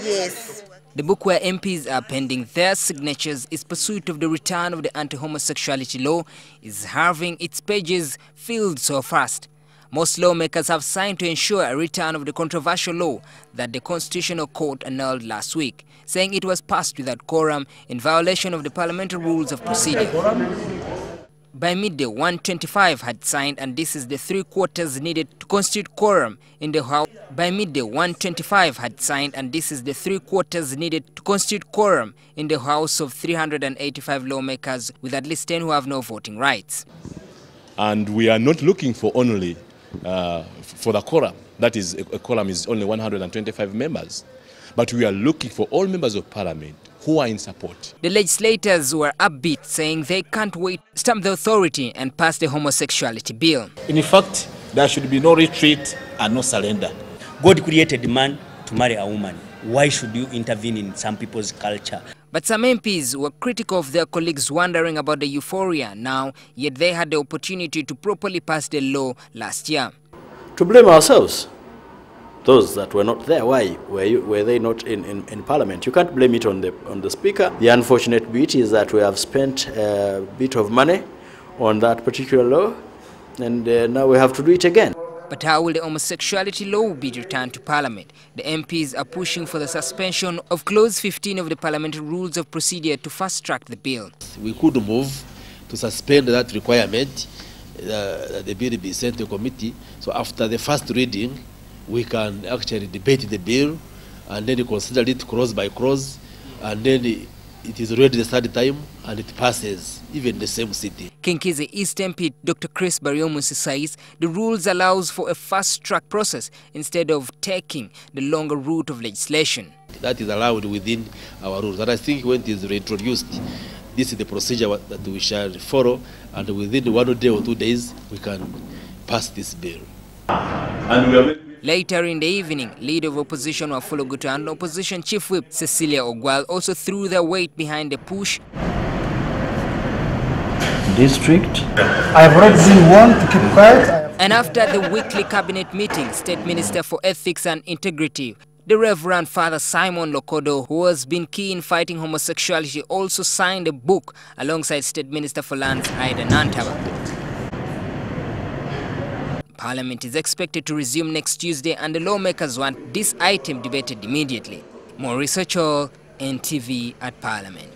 Yes. The book where MPs are pending their signatures is pursuit of the return of the anti-homosexuality law is having its pages filled so fast. Most lawmakers have signed to ensure a return of the controversial law that the Constitutional Court annulled last week, saying it was passed without quorum in violation of the parliamentary rules of procedure. By midday, 125 had signed, and this is the 3/4 needed to constitute quorum in the House. By midday, 125 had signed, and this is the 3/4 needed to constitute quorum in the House of 385 lawmakers, with at least 10 who have no voting rights. And we are not looking for only for the quorum. That is, a quorum is only 125 members. But we are looking for all members of parliament who are in support. The legislators were upbeat, saying they can't wait to stamp the authority and pass the homosexuality bill. In fact, there should be no retreat and no surrender. God created man to marry a woman. Why should you intervene in some people's culture? But some MPs were critical of their colleagues wondering about the euphoria now, yet they had the opportunity to properly pass the law last year. To blame ourselves. Those that were not there, why were they not in Parliament? You can't blame it on the Speaker. The unfortunate bit is that we have spent a bit of money on that particular law, and now we have to do it again. But how will the homosexuality law be returned to Parliament? The MPs are pushing for the suspension of Clause 15 of the Parliamentary Rules of Procedure to fast-track the bill. We could move to suspend that requirement, that the bill be sent to committee. So after the first reading, we can actually debate the bill and then consider it clause by clause, and then it is read the third time and it passes, even the same city. Kinkizi East MP Dr. Chris Bariomusi says the rules allows for a fast-track process instead of taking the longer route of legislation. That is allowed within our rules, and I think when it is reintroduced, this is the procedure that we shall follow, and within 1 day or 2 days we can pass this bill. Later in the evening, Leader of Opposition Wafula Guta and Opposition Chief Whip Cecilia Ogwal also threw their weight behind the push. District. I've already been warned to keep quiet. And after the weekly cabinet meeting, State Minister for Ethics and Integrity, the Reverend Father Simon Lokodo, who has been key in fighting homosexuality, also signed a book alongside State Minister for Lands Ida Nantaba. Parliament is expected to resume next Tuesday, and the lawmakers want this item debated immediately. More research all NTV at Parliament.